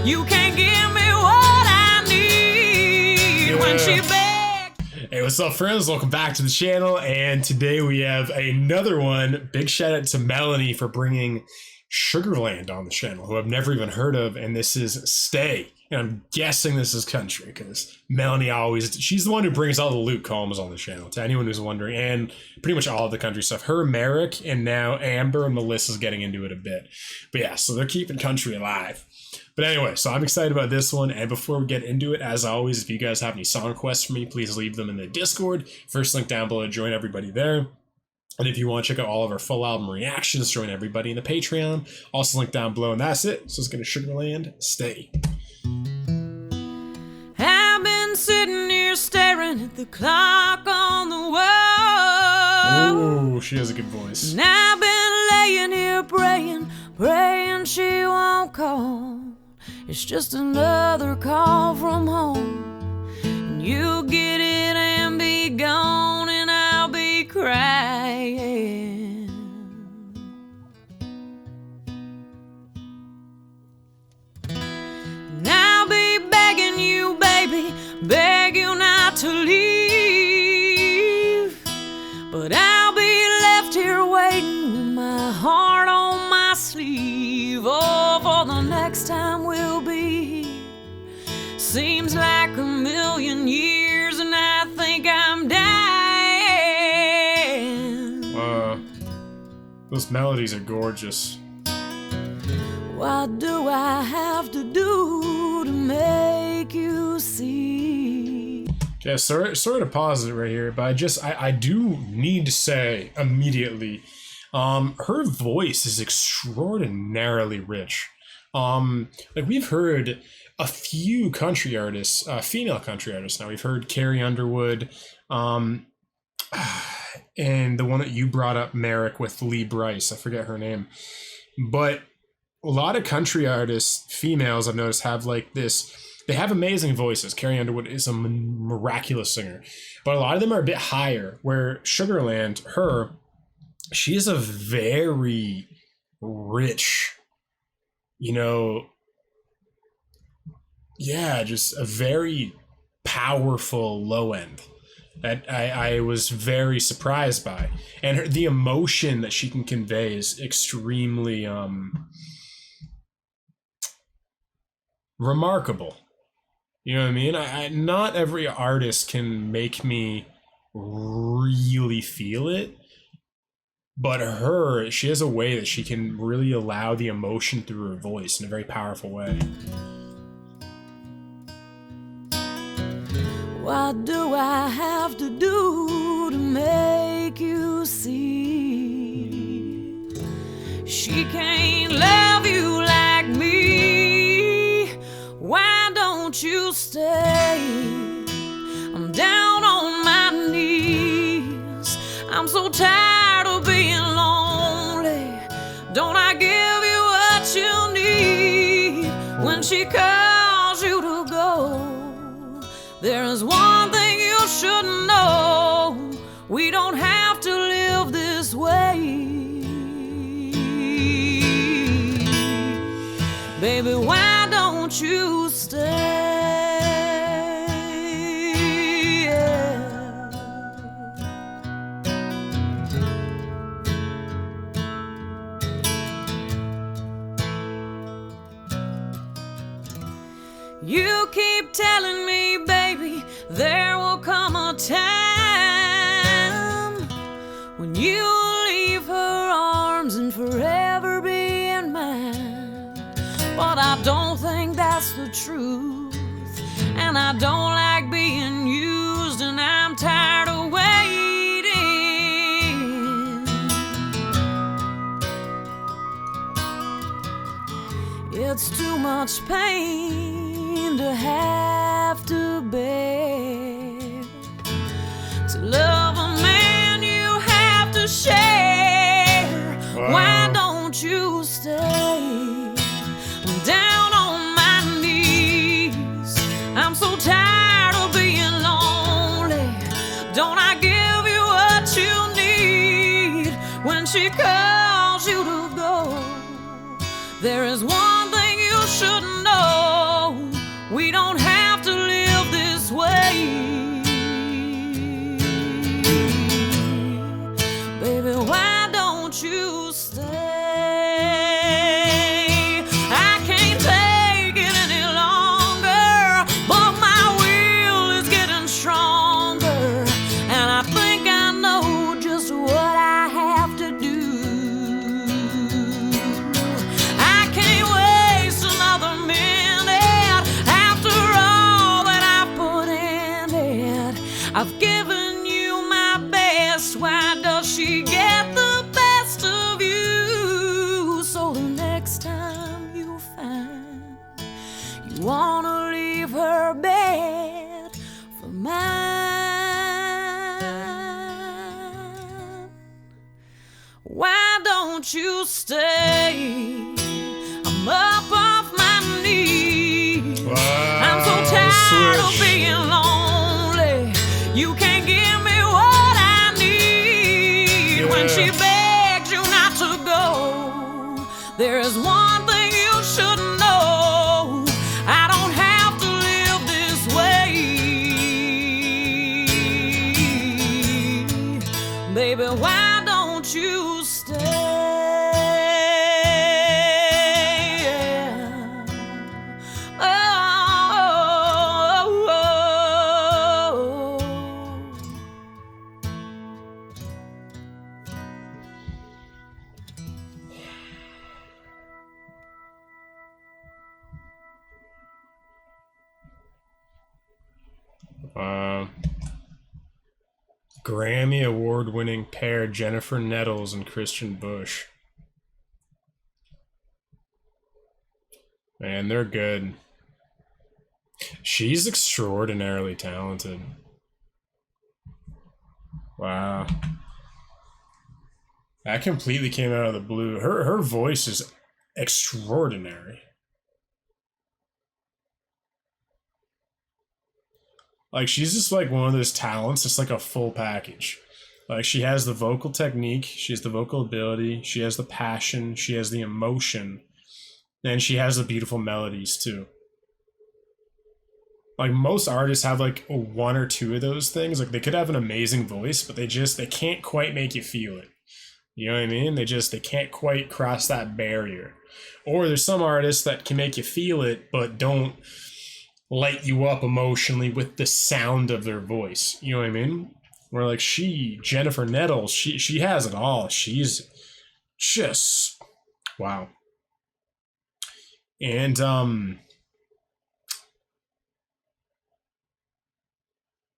You can't give me what I need when she begged. Hey, what's up, friends? Welcome back to the channel, and today we have another one. Big shout out to Melanie for bringing SUGARLAND on the channel, who I've never even heard of, and this is Stay. And I'm guessing this is country because Melanie she's the one who brings all the Luke Combs on the channel, to anyone who's wondering, and pretty much all of the country stuff. Her, Merrick, and now Amber and Melissa's getting into it a bit. But yeah, so they're keeping country alive. But anyway, so I'm excited about this one, and before we get into it, as always, if you guys have any song requests for me, please leave them in the Discord. First link down below to join everybody there. And if you want to check out all of our full album reactions, join everybody in the Patreon. Also link down below, and that's it. So let's get to SUGARLAND, Stay. I've been sitting here staring at the clock on the wall. Oh, she has a good voice. And I've been laying here praying she won't call. It's just another call from home. And you'll get it and be gone, and I'll be crying. And I'll be begging you, baby, beg you not to leave. But I'll be left here waiting with my heart on my sleeve. Oh, for the next time we'll be here. Seems like a million years, and I think I'm dying. Those melodies are gorgeous. What do I have to do to make you see? Yeah, sorry to pause it right here, but I do need to say immediately, her voice is extraordinarily rich. Like, we've heard a few country artists, female country artists now. We've heard Carrie Underwood, and the one that you brought up, Merrick, with Lee Bryce. I forget her name. But a lot of country artists, females, I've noticed, have like this. They have amazing voices. Carrie Underwood is a miraculous singer. But a lot of them are a bit higher, where SUGARLAND, she is a very rich, just a very powerful low end that I was very surprised by. And the emotion that she can convey is extremely remarkable. You know what I mean? Not every artist can make me really feel it, but she has a way that she can really allow the emotion through her voice in a very powerful way. What do I have to do to make you see? She can't love you like me. Why don't you stay? I'm down on my knees. I'm so tired of being lonely. Don't I give you what you need when she calls you to go? There is one thing you should know. We don't have to live this way. Baby, why don't you stay? You keep telling me, baby, there will come a time when you'll leave her arms and forever be in mine. But I don't think that's the truth, and I don't like being used, and I'm tired of waiting. It's too much pain to have to bear. To love a man you have to share. Wow. Why don't you stay? I'm down on my knees. I'm so tired of being lonely. Don't I give you what you need when she calls you to go? There is one thing you should know. Why don't you stay? I'm up off my knees. Wow, I'm so tired of switch. being lonely. You can't give me what I need. Yeah. When she begs you not to go, there is one thing you should know. I don't have to live this way. Baby, why don't you stay? Grammy award-winning pair Jennifer Nettles and Christian Bush. Man, they're good. She's extraordinarily talented. Wow. That completely came out of the blue. Her voice is extraordinary. Like, she's just like one of those talents, just like a full package. Like, she has the vocal technique, she has the vocal ability, she has the passion, she has the emotion, and she has the beautiful melodies too. Like, most artists have like one or two of those things. Like, they could have an amazing voice, but they can't quite make you feel it. You know what I mean? They can't quite cross that barrier. Or there's some artists that can make you feel it, but don't light you up emotionally with the sound of their voice. You know what I mean? Where like Jennifer Nettles, she has it all. She's just wow. And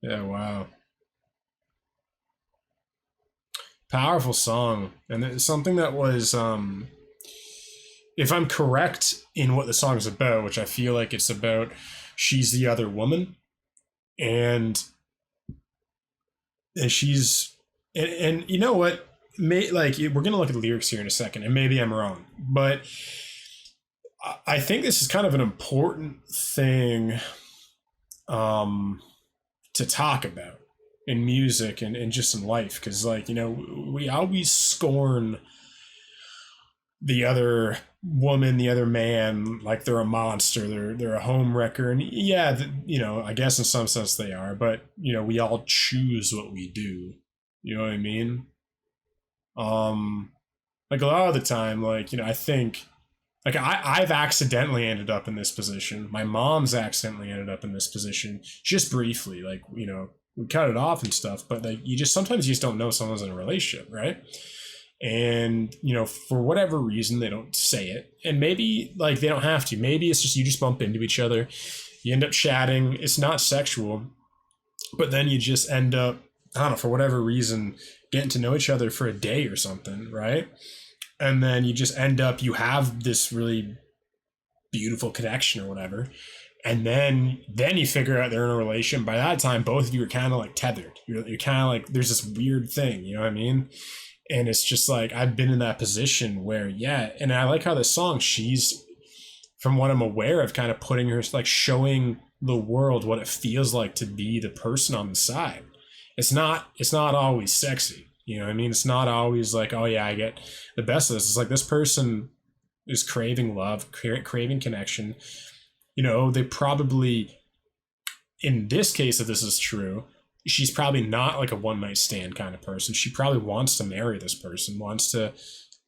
yeah, wow. Powerful song. And it's something that was if I'm correct in what the song is about, which I feel like it's about, she's the other woman, and she's and you know what? Like, we're gonna look at the lyrics here in a second, and maybe I'm wrong, but I think this is kind of an important thing to talk about in music and just in life, because, like, you know, we always scorn the other woman, the other man, like they're a monster, they're a home wrecker, and yeah, you know, I guess in some sense they are, but you know, we all choose what we do. You know what I mean? Like, a lot of the time, like, you know, I think, like, I've accidentally ended up in this position. My mom's accidentally ended up in this position, just briefly. Like, you know, we cut it off and stuff, but like, sometimes you just don't know someone's in a relationship, right? And, you know, for whatever reason, they don't say it. And maybe, like, they don't have to. Maybe it's just you just bump into each other. You end up chatting. It's not sexual. But then you just end up, I don't know, for whatever reason, getting to know each other for a day or something, right? And then you just end up, you have this really beautiful connection or whatever. And then you figure out they're in a relation. By that time, both of you are kind of like tethered. You're kind of like, there's this weird thing, you know what I mean? And it's just like, I've been in that position where, yeah. And I like how this song, she's, from what I'm aware of, kind of putting her, like, showing the world what it feels like to be the person on the side. It's not always sexy. You know what I mean? It's not always like, oh yeah, I get the best of this. It's like, this person is craving love, craving connection. You know, they probably, in this case, if this is true, she's probably not like a one night stand kind of person. She probably wants to marry this person, wants to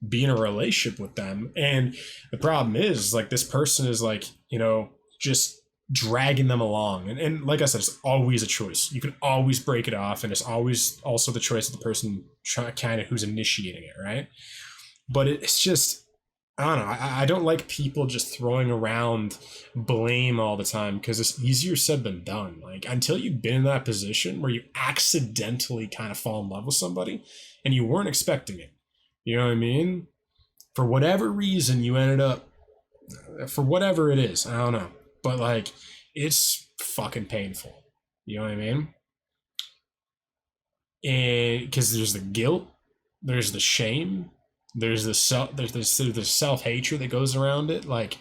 be in a relationship with them. And the problem is, like, this person is, like, you know, just dragging them along. And like I said, it's always a choice. You can always break it off. And it's always also the choice of the person kind of who's initiating it, right? But it's just, I don't know. I don't like people just throwing around blame all the time, because it's easier said than done. Like, until you've been in that position where you accidentally kind of fall in love with somebody and you weren't expecting it, you know what I mean? For whatever reason, you ended up, for whatever it is, I don't know. But, like, it's fucking painful. You know what I mean? And because there's the guilt, there's the shame, there's the self-hatred that goes around it. Like,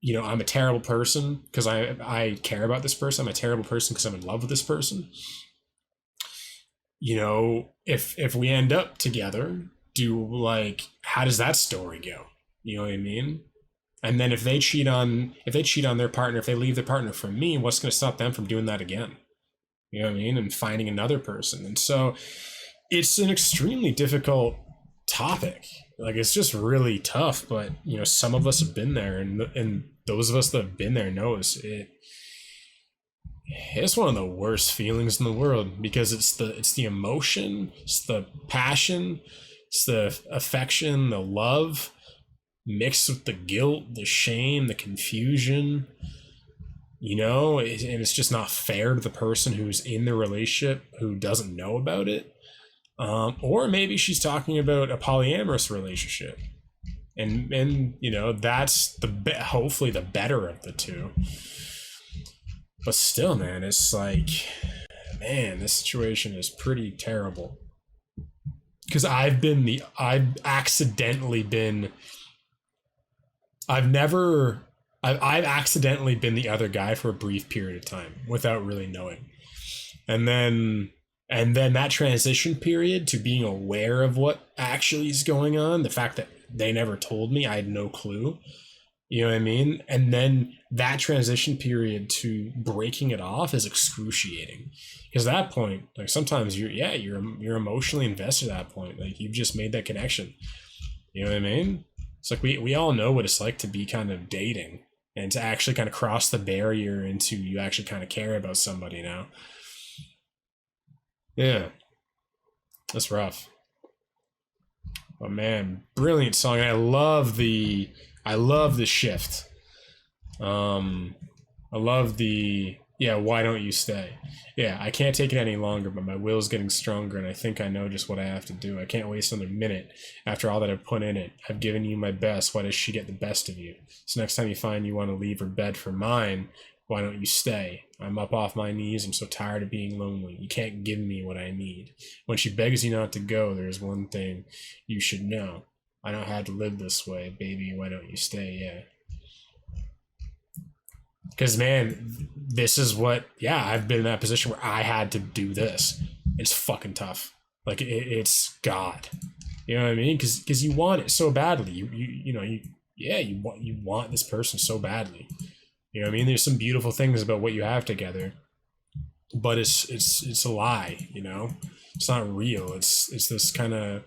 you know, I'm a terrible person because I care about this person. I'm a terrible person because I'm in love with this person. You know, if we end up together, how does that story go? You know what I mean? And then if they cheat on their partner, if they leave their partner for me, what's going to stop them from doing that again? You know what I mean? And finding another person. And so it's an extremely difficult topic. Like, it's just really tough, but you know, some of us have been there, and those of us that have been there knows it's one of the worst feelings in the world, because it's the emotion, it's the passion, it's the affection, the love mixed with the guilt, the shame, the confusion, you know, and it's just not fair to the person who's in the relationship who doesn't know about it. Or maybe she's talking about a polyamorous relationship, and you know, that's hopefully the better of the two. But still, man, it's like, man, this situation is pretty terrible. Because I've accidentally been the other guy for a brief period of time without really knowing. And then that transition period to being aware of what actually is going on, the fact that they never told me, I had no clue. You know what I mean? And then that transition period to breaking it off is excruciating. Because at that point, like, sometimes you're emotionally invested at that point. Like, you've just made that connection. You know what I mean? It's like we all know what it's like to be kind of dating and to actually kind of cross the barrier into you actually kind of care about somebody now. Yeah. That's rough. But man, brilliant song. I love the shift. I love the, why don't you stay? Yeah, I can't take it any longer, but my will's getting stronger, and I think I know just what I have to do. I can't waste another minute after all that I've put in it. I've given you my best. Why does she get the best of you? So next time you find you want to leave her bed for mine, why don't you stay? I'm up off my knees. I'm so tired of being lonely. You can't give me what I need. When she begs you not to go, there's one thing you should know. I don't have to live this way, baby. Why don't you stay? Yeah. Because, man, this is what, I've been in that position where I had to do this. It's fucking tough. Like, it's God. You know what I mean? Because you want it so badly. You want this person so badly. You know what I mean? There's some beautiful things about what you have together, but it's a lie. You know, it's not real. It's this kind of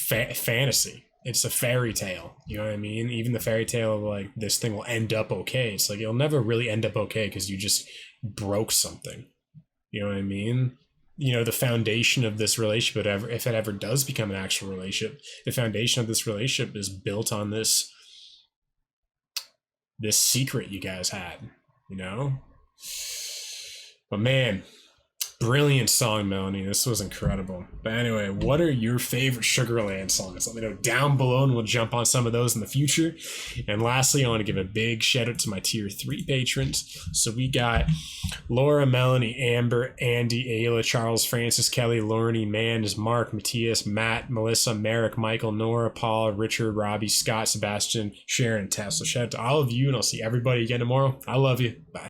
fantasy. It's a fairy tale. You know what I mean? Even the fairy tale of, like, this thing will end up okay. It's like, it'll never really end up okay because you just broke something. You know what I mean? You know, the foundation of this relationship, if it ever does become an actual relationship, the foundation of this relationship is built on this secret you guys had, you know? But man, brilliant song, Melanie. This was incredible. But anyway, what are your favorite SUGARLAND songs? Let me know down below, and we'll jump on some of those in the future. And lastly, I want to give a big shout out to my tier 3 patrons. So we got Laura, Melanie, Amber, Andy, Ayla, Charles, Francis, Kelly, Lorne, Mans, Mark, Matthias, Matt, Melissa, Merrick, Michael, Nora, Paul, Richard, Robbie, Scott, Sebastian, Sharon, and Tess. So shout out to all of you, and I'll see everybody again tomorrow. I love you. Bye.